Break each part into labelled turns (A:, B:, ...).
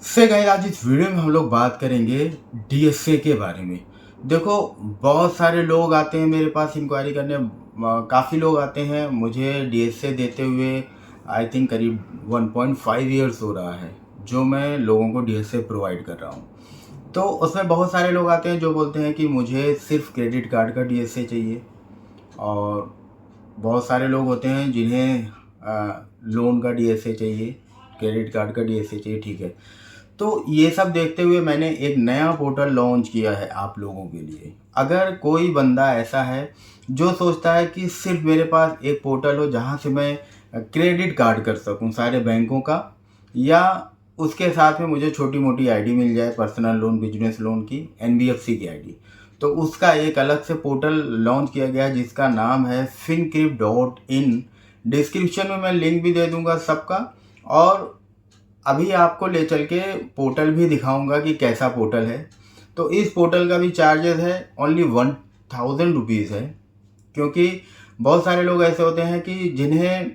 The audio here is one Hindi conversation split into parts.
A: गाइस आज इस वीडियो में हम लोग बात करेंगे डीएसए के बारे में। देखो, बहुत सारे लोग आते हैं मेरे पास इंक्वायरी करने। काफ़ी लोग आते हैं मुझे डीएसए देते हुए। आई थिंक करीब 1.5 ईयर्स हो रहा है जो मैं लोगों को डीएसए प्रोवाइड कर रहा हूँ। तो उसमें बहुत सारे लोग आते हैं जो बोलते हैं कि मुझे सिर्फ क्रेडिट कार्ड का डीएसए चाहिए, और बहुत सारे लोग होते हैं जिन्हें लोन का डीएसए चाहिए, क्रेडिट कार्ड का डीएसए चाहिए। ठीक है, तो ये सब देखते हुए मैंने एक नया पोर्टल लॉन्च किया है आप लोगों के लिए। अगर कोई बंदा ऐसा है जो सोचता है कि सिर्फ मेरे पास एक पोर्टल हो जहाँ से मैं क्रेडिट कार्ड कर सकूँ सारे बैंकों का, या उसके साथ में मुझे छोटी मोटी आईडी मिल जाए, पर्सनल लोन, बिजनेस लोन की, एनबीएफसी की आईडी, तो उसका एक अलग से पोर्टल लॉन्च किया गया है जिसका नाम है fincrypt.in। डिस्क्रिप्शन में मैं लिंक भी दे दूंगा सबका, और अभी आपको ले चल के पोर्टल भी दिखाऊंगा कि कैसा पोर्टल है। तो इस पोर्टल का भी चार्जेस है ओनली 1000 रुपीज़ है, क्योंकि बहुत सारे लोग ऐसे होते हैं कि जिन्हें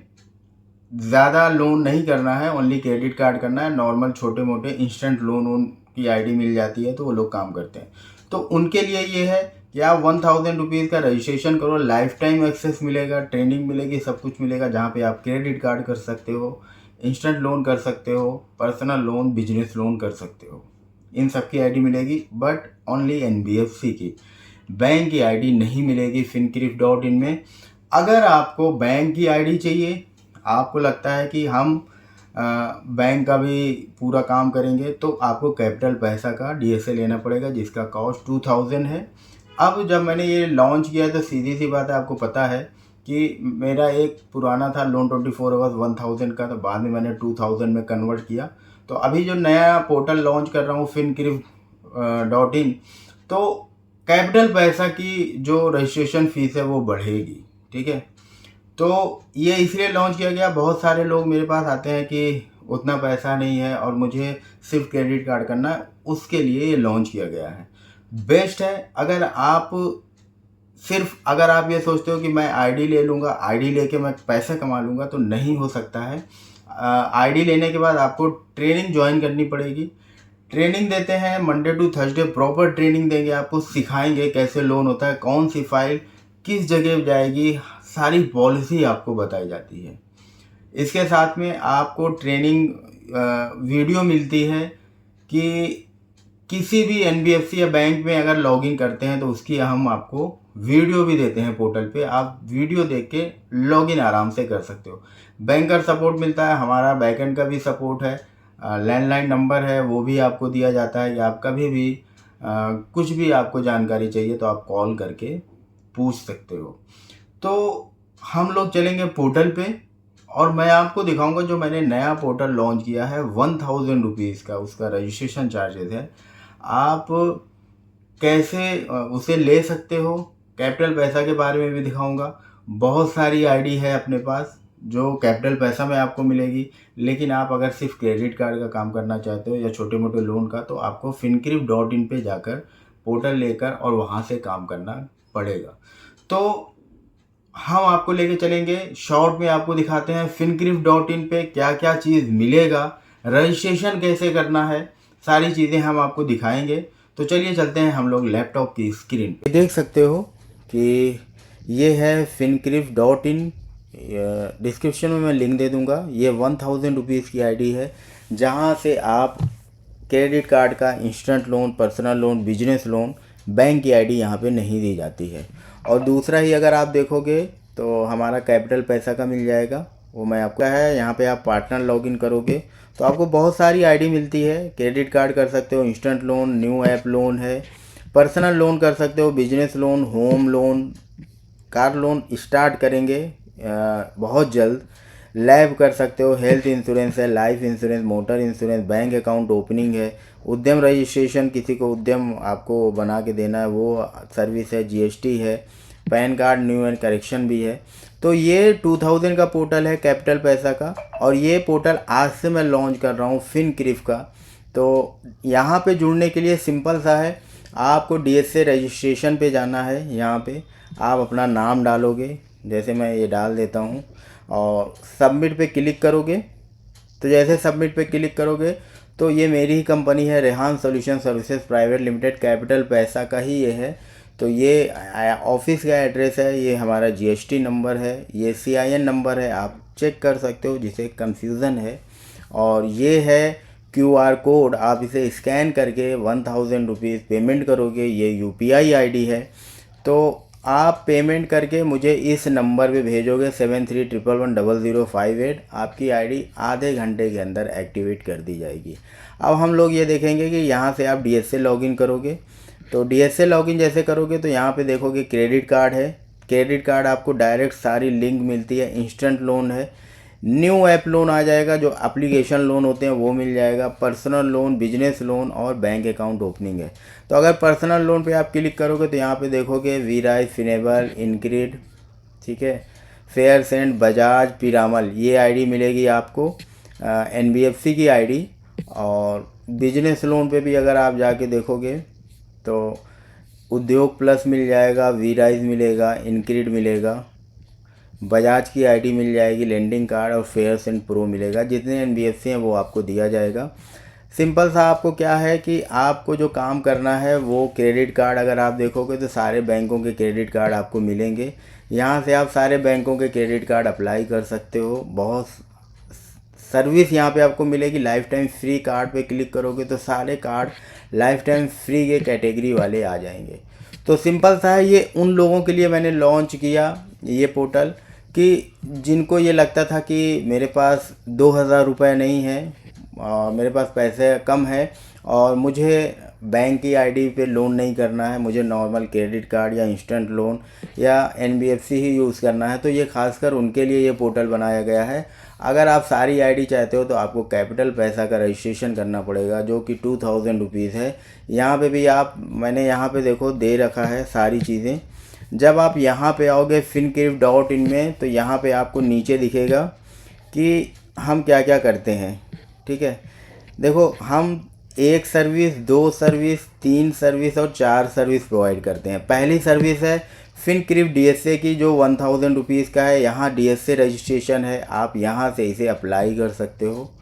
A: ज़्यादा लोन नहीं करना है, ओनली क्रेडिट कार्ड करना है, नॉर्मल छोटे मोटे इंस्टेंट लोन की आईडी मिल जाती है तो वो लोग काम करते हैं। तो उनके लिए ये है कि आप 1000 रुपीज़ का रजिस्ट्रेशन करो, लाइफ टाइम एक्सेस मिलेगा, ट्रेनिंग मिलेगी, सब कुछ मिलेगा, जहाँ पे आप क्रेडिट कार्ड कर सकते हो, इंस्टेंट लोन कर सकते हो, पर्सनल लोन, बिजनेस लोन कर सकते हो। इन सब की आईडी मिलेगी, बट ओनली एनबीएफसी की। बैंक की आईडी नहीं मिलेगी fincrypt.in में। अगर आपको बैंक की आईडी चाहिए, आपको लगता है कि हम बैंक का भी पूरा काम करेंगे, तो आपको कैपिटल पैसा का डीएसए लेना पड़ेगा जिसका कॉस्ट 2000 है। अब जब मैंने ये लॉन्च किया तो सीधी सी बात है, आपको पता है कि मेरा एक पुराना था लोन 24 आवर्स 1000 का, तो बाद में मैंने 2000 में कन्वर्ट किया। तो अभी जो नया पोर्टल लॉन्च कर रहा हूँ fincrypt.in, तो कैपिटल पैसा की जो रजिस्ट्रेशन फीस है वो बढ़ेगी। ठीक है, तो ये इसलिए लॉन्च किया गया। बहुत सारे लोग मेरे पास आते हैं कि उतना पैसा नहीं है और मुझे सिर्फ क्रेडिट कार्ड करना है, उसके लिए ये लॉन्च किया गया है। बेस्ट है। अगर आप ये सोचते हो कि मैं आईडी ले लूँगा, आईडी लेके मैं पैसे कमा लूँगा, तो नहीं हो सकता है। आईडी लेने के बाद आपको ट्रेनिंग ज्वाइन करनी पड़ेगी। ट्रेनिंग देते हैं Monday to Thursday, proper training देंगे, आपको सिखाएंगे कैसे लोन होता है, कौन सी फाइल किस जगह जाएगी, सारी पॉलिसी आपको बताई जाती है। इसके साथ में आपको ट्रेनिंग वीडियो मिलती है कि किसी भी एनबीएफसी या बैंक में अगर लॉगिन करते हैं तो उसकी हम आपको वीडियो भी देते हैं पोर्टल पे। आप वीडियो देख के लॉगिन आराम से कर सकते हो। बैंकर सपोर्ट मिलता है, हमारा बैकएंड का भी सपोर्ट है, लैंडलाइन नंबर है वो भी आपको दिया जाता है कि आप कभी भी कुछ भी आपको जानकारी चाहिए तो आप कॉल करके पूछ सकते हो। तो हम लोग चलेंगे पोर्टल पे और मैं आपको दिखाऊंगा जो मैंने नया पोर्टल लॉन्च किया है 1000 रुपीज़ का, उसका रजिस्ट्रेशन चार्जेस है। आप कैसे उसे ले सकते हो, कैपिटल पैसा के बारे में भी दिखाऊंगा। बहुत सारी आईडी है अपने पास जो कैपिटल पैसा में आपको मिलेगी, लेकिन आप अगर सिर्फ क्रेडिट कार्ड का काम करना चाहते हो या छोटे मोटे लोन का, तो आपको fincrypt.in पे जाकर पोर्टल लेकर और वहाँ से काम करना पड़ेगा। तो हम आपको लेके चलेंगे, शॉर्ट में आपको दिखाते हैं fincrypt.in पे क्या क्या चीज़ मिलेगा, रजिस्ट्रेशन कैसे करना है, सारी चीज़ें हम आपको दिखाएंगे। तो चलिए चलते हैं हम लोग लैपटॉप की स्क्रीन पे। देख सकते हो कि ये है fincrypt.in। डिस्क्रिप्शन में मैं लिंक दे दूंगा। ये 1000 रुपीज़ की आईडी है जहां से आप क्रेडिट कार्ड का, instant loan, personal loan, business loan, bank की आईडी यहाँ पे नहीं दी जाती है। और दूसरा ही अगर आप देखोगे तो हमारा कैपिटल पैसा का मिल जाएगा, वो मैं आपको है। यहाँ पे आप पार्टनर लॉगिन करोगे तो आपको बहुत सारी आईडी मिलती है। क्रेडिट कार्ड कर सकते हो, instant loan, new app loan है, पर्सनल लोन कर सकते हो, business loan, home loan, car loan start करेंगे बहुत जल्द, लैब कर सकते हो, हेल्थ इंश्योरेंस है, life insurance, motor insurance, bank account opening है, उद्यम रजिस्ट्रेशन, किसी को उद्यम आपको बना के देना है वो सर्विस है, जीएसटी है, pan card new and correction भी है। तो ये 2000 का पोर्टल है कैपिटल पैसा का, और ये पोर्टल आज से मैं लॉन्च कर रहा हूँ fincrypt का। तो यहाँ पे जुड़ने के लिए सिंपल सा है, आपको डीएसए रजिस्ट्रेशन पे जाना है। यहाँ पे आप अपना नाम डालोगे, जैसे मैं ये डाल देता हूँ, और सबमिट पे क्लिक करोगे। तो जैसे सबमिट पे क्लिक करोगे तो ये मेरी ही कंपनी है, Rehan solution services private limited, capital पैसा का ही ये है। तो ये ऑफिस का एड्रेस है, ये हमारा जीएसटी नंबर है, ये सीआईएन नंबर है, आप चेक कर सकते हो जिसे कंफ्यूज़न है। और ये है क्यूआर कोड, आप इसे स्कैन करके 1000 रुपीज़ पेमेंट करोगे, ये यूपीआई आईडी है। तो आप पेमेंट करके मुझे इस नंबर पे भेजोगे 73110058, आपकी आईडी आधे घंटे के अंदर एक्टिवेट कर दी जाएगी। अब हम लोग ये देखेंगे कि यहाँ से आप डीएसए लॉगिन करोगे। तो डीएसए लॉगिन जैसे करोगे तो यहाँ पे देखोगे क्रेडिट कार्ड है, क्रेडिट कार्ड आपको डायरेक्ट सारी लिंक मिलती है, इंस्टेंट लोन है, न्यू ऐप लोन आ जाएगा, जो एप्लीकेशन लोन होते हैं वो मिल जाएगा, पर्सनल लोन, बिजनेस लोन और बैंक अकाउंट ओपनिंग है। तो अगर पर्सनल लोन पे आप क्लिक करोगे तो यहाँ पे देखोगे वीराइज, फिनेबल, इनक्रीड, ठीक है, फेयर सेंड, बजाज, पिरामल, ये आईडी मिलेगी आपको, एनबीएफसी की आईडी। और बिजनेस लोन पे भी अगर आप जाके देखोगे तो उद्योग प्लस मिल जाएगा, वीराइज मिलेगा, इनक्रीड मिलेगा, बजाज की आईडी मिल जाएगी, लेंडिंग कार्ड और फेयर सेंड प्रो मिलेगा। जितने एनबीएफसी हैं वो आपको दिया जाएगा। सिंपल सा आपको क्या है कि आपको जो काम करना है वो क्रेडिट कार्ड, अगर आप देखोगे तो सारे बैंकों के क्रेडिट कार्ड आपको मिलेंगे। यहाँ से आप सारे बैंकों के क्रेडिट कार्ड अप्लाई कर सकते हो। बहुत सर्विस यहाँ पे आपको मिलेगी। लाइफ टाइम फ्री कार्ड पे क्लिक करोगे तो सारे कार्ड लाइफ टाइम फ्री के कैटेगरी वाले आ जाएंगे। तो सिंपल सा है, ये उन लोगों के लिए मैंने लॉन्च किया ये पोर्टल कि जिनको ये लगता था कि मेरे पास 2000 रुपये नहीं है, मेरे पास पैसे कम है और मुझे बैंक की आईडी पे लोन नहीं करना है, मुझे नॉर्मल क्रेडिट कार्ड या इंस्टेंट लोन या एनबीएफसी ही यूज़ करना है। तो ये खासकर उनके लिए ये पोर्टल बनाया गया है। अगर आप सारी आईडी चाहते हो तो आपको कैपिटल पैसा का रजिस्ट्रेशन करना पड़ेगा, जो कि 2000 रुपीज़ है। यहाँ पे भी मैंने यहाँ पे देखो दे रखा है सारी चीज़ें। जब आप यहाँ पे आओगे fincrev.in में तो यहाँ पे आपको नीचे दिखेगा कि हम क्या क्या करते हैं, ठीक है। देखो, हम 1 सर्विस, 2 सर्विस, 3 सर्विस और 4 सर्विस प्रोवाइड करते हैं। पहली सर्विस है फिनक्रिव डीएसए की, जो 1000 रुपीज़ का है। यहाँ डीएसए रजिस्ट्रेशन है, आप यहाँ से इसे अप्लाई कर सकते हो।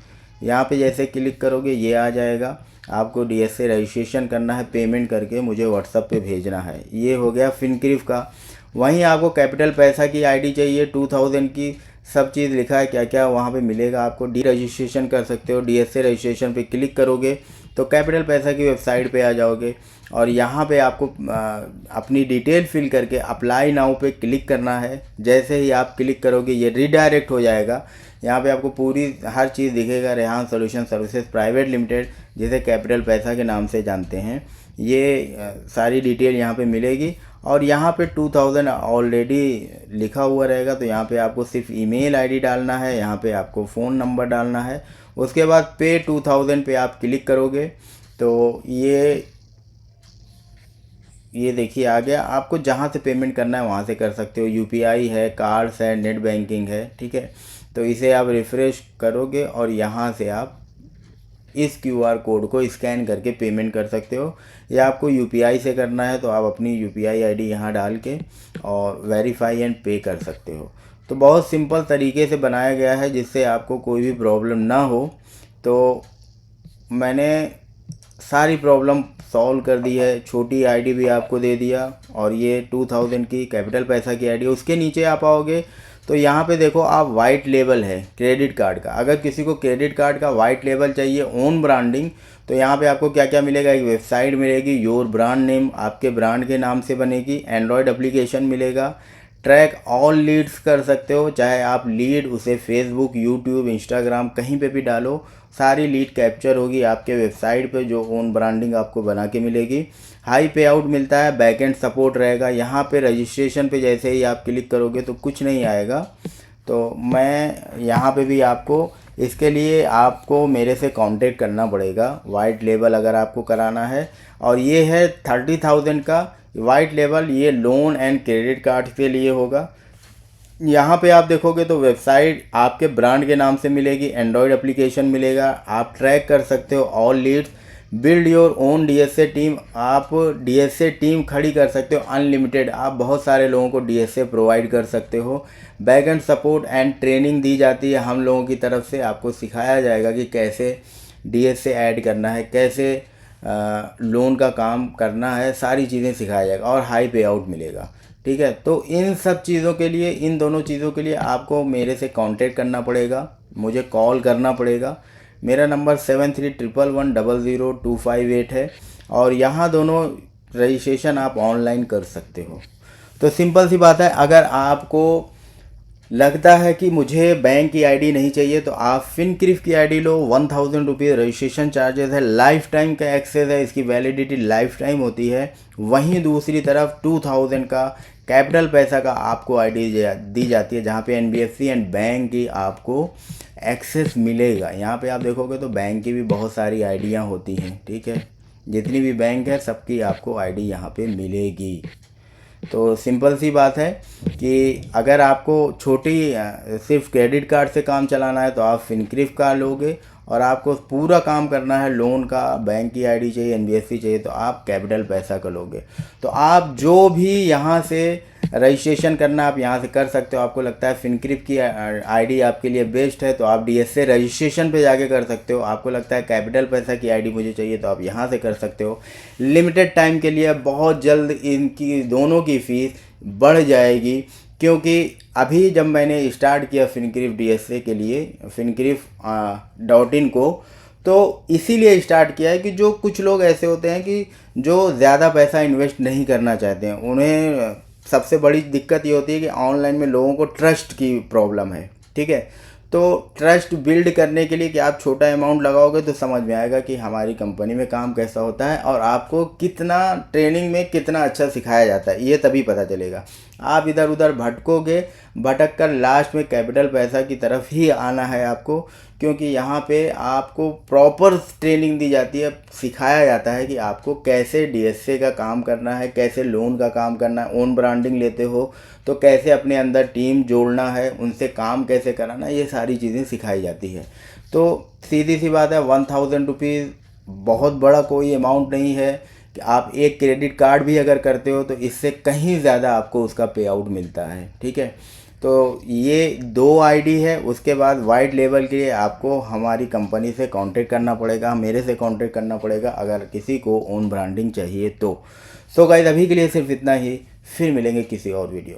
A: यहाँ पे जैसे क्लिक करोगे ये आ जाएगा, आपको डीएसए रजिस्ट्रेशन करना है, पेमेंट करके मुझे व्हाट्सएप पे भेजना है। ये हो गया फिनक्रिव का। वहीं आपको कैपिटल पैसा की आईडी चाहिए 2000 की, सब चीज़ लिखा है क्या क्या वहाँ पे मिलेगा। आपको डी रजिस्ट्रेशन कर सकते हो, डीएसए रजिस्ट्रेशन पे क्लिक करोगे तो कैपिटल पैसा की वेबसाइट पे आ जाओगे और यहाँ पे आपको अपनी डिटेल फिल करके अप्लाई नाउ पे क्लिक करना है। जैसे ही आप क्लिक करोगे ये रीडायरेक्ट हो जाएगा। यहाँ पे आपको पूरी हर चीज़ दिखेगा, Rehan solution services private limited, जिसे कैपिटल पैसा के नाम से जानते हैं। ये सारी डिटेल यहाँ पे मिलेगी और यहाँ पे 2000 ऑलरेडी लिखा हुआ रहेगा। तो यहाँ पे आपको सिर्फ ईमेल आईडी डालना है, यहाँ पे आपको फ़ोन नंबर डालना है। उसके बाद पे 2000 पे आप क्लिक करोगे तो ये देखिए आ गया। आपको जहाँ से पेमेंट करना है वहाँ से कर सकते हो। यूपीआई है, कार्ड्स है, नेट बैंकिंग है, ठीक है। तो इसे आप रिफ़्रेश करोगे और यहाँ से आप इस क्यूआर कोड को स्कैन करके पेमेंट कर सकते हो। या आपको यूपीआई से करना है तो आप अपनी यूपीआई आईडी यहाँ डाल के और वेरीफाई एंड पे कर सकते हो। तो बहुत सिंपल तरीके से बनाया गया है जिससे आपको कोई भी प्रॉब्लम ना हो। तो मैंने सारी प्रॉब्लम सॉल्व कर दी है। छोटी आईडी भी आपको दे दिया और ये 2000 की कैपिटल पैसा की आईडी। उसके नीचे आप आओगे तो यहाँ पे देखो आप वाइट लेबल है क्रेडिट कार्ड का। अगर किसी को क्रेडिट कार्ड का वाइट लेबल चाहिए ओन ब्रांडिंग, तो यहाँ पे आपको क्या क्या मिलेगा, एक वेबसाइट मिलेगी, योर ब्रांड नेम, आपके ब्रांड के नाम से बनेगी, एंड्रॉयड एप्लीकेशन मिलेगा, ट्रैक ऑल लीड्स कर सकते हो, चाहे आप लीड उसे फेसबुक, यूट्यूब, इंस्टाग्राम कहीं पे भी डालो, सारी लीड कैप्चर होगी आपके वेबसाइट पे, जो ओन ब्रांडिंग आपको बना के मिलेगी। हाई पे आउट मिलता है, बैकएंड सपोर्ट रहेगा। यहाँ पे रजिस्ट्रेशन पे जैसे ही आप क्लिक करोगे तो कुछ नहीं आएगा। तो मैं यहाँ पे भी आपको, इसके लिए आपको मेरे से कांटेक्ट करना पड़ेगा वाइट लेबल अगर आपको कराना है। और ये है 30,000 का वाइट लेबल, ये लोन एंड क्रेडिट कार्ड के लिए होगा। यहाँ पे आप देखोगे तो वेबसाइट आपके ब्रांड के नाम से मिलेगी, एंड्रॉयड एप्लीकेशन मिलेगा, आप ट्रैक कर सकते हो all leads, build your own DSA team, आप डीएसए टीम खड़ी कर सकते हो अनलिमिटेड, आप बहुत सारे लोगों को डीएसए प्रोवाइड कर सकते हो। बैकएंड सपोर्ट एंड ट्रेनिंग दी जाती है हम लोगों की तरफ से, आपको सिखाया जाएगा कि कैसे डीएसए ऐड करना है, कैसे लोन का काम करना है, सारी चीज़ें सिखाया जाएगा और हाई पे आउट मिलेगा। ठीक है, तो इन सब चीज़ों के लिए, इन दोनों चीज़ों के लिए आपको मेरे से कांटेक्ट करना पड़ेगा, मुझे कॉल करना पड़ेगा। मेरा नंबर 7311100258 है और यहाँ दोनों रजिस्ट्रेशन आप ऑनलाइन कर सकते हो। तो सिंपल सी बात है, अगर आपको लगता है कि मुझे बैंक की आईडी नहीं चाहिए तो आप फिनक्रिफ की आईडी लो। 1000 रुपये रजिस्ट्रेशन चार्जेस है, लाइफ टाइम का एक्सेस है, इसकी वैलिडिटी लाइफ टाइम होती है। वहीं दूसरी तरफ 2000 का कैपिटल पैसा का आपको आईडी दी जाती है, जहाँ पे एनबीएफसी एंड बैंक की आपको एक्सेस मिलेगा। यहाँ पे आप देखोगे तो बैंक की भी बहुत सारी आईडियाँ होती हैं। ठीक है, जितनी भी बैंक है सबकी आपको आईडी यहाँ पे मिलेगी। तो सिंपल सी बात है कि अगर आपको छोटी सिर्फ क्रेडिट कार्ड से काम चलाना है तो आप फिनक्रिफ का लोगे, और आपको पूरा काम करना है, लोन का, बैंक की आईडी चाहिए, एनबीएफसी चाहिए, तो आप कैपिटल पैसा का लोगे। तो आप जो भी यहाँ से रजिस्ट्रेशन करना आप यहाँ से कर सकते हो। आपको लगता है फिनक्रिफ की आईडी आपके लिए बेस्ट है तो आप डीएसए रजिस्ट्रेशन पे जाके कर सकते हो। आपको लगता है कैपिटल पैसा की आईडी मुझे चाहिए तो आप यहाँ से कर सकते हो। लिमिटेड टाइम के लिए, बहुत जल्द इनकी दोनों की फ़ीस बढ़ जाएगी, क्योंकि अभी जब मैंने स्टार्ट किया फिनक्रिफ डीएसए के लिए, fincrif.in को, तो इसीलिए स्टार्ट किया है कि जो कुछ लोग ऐसे होते हैं कि जो ज़्यादा पैसा इन्वेस्ट नहीं करना चाहते हैं, उन्हें सबसे बड़ी दिक्कत ये होती है कि ऑनलाइन में लोगों को ट्रस्ट की प्रॉब्लम है। ठीक है, तो ट्रस्ट बिल्ड करने के लिए कि आप छोटा अमाउंट लगाओगे तो समझ में आएगा कि हमारी कंपनी में काम कैसा होता है और आपको कितना ट्रेनिंग में कितना अच्छा सिखाया जाता है, ये तभी पता चलेगा। आप इधर उधर भटकोगे, भटक कर लास्ट में कैपिटल पैसा की तरफ ही आना है आपको, क्योंकि यहाँ पे आपको प्रॉपर ट्रेनिंग दी जाती है, सिखाया जाता है कि आपको कैसे डीएसए का काम करना है, कैसे लोन का काम करना है। ओन ब्रांडिंग लेते हो तो कैसे अपने अंदर टीम जोड़ना है, उनसे काम कैसे कराना है, ये सारी चीज़ें सिखाई जाती है। तो सीधी सी बात है, 1000 रुपीज़ बहुत बड़ा कोई अमाउंट नहीं है कि आप एक क्रेडिट कार्ड भी अगर करते हो तो इससे कहीं ज़्यादा आपको उसका पे आउट मिलता है। ठीक है, तो ये 2 आईडी है। उसके बाद वाइट लेवल के लिए आपको हमारी कंपनी से कांटेक्ट करना पड़ेगा, मेरे से कांटेक्ट करना पड़ेगा अगर किसी को ओन ब्रांडिंग चाहिए तो। सो गाइस, अभी के लिए सिर्फ इतना ही, फिर मिलेंगे किसी और वीडियो।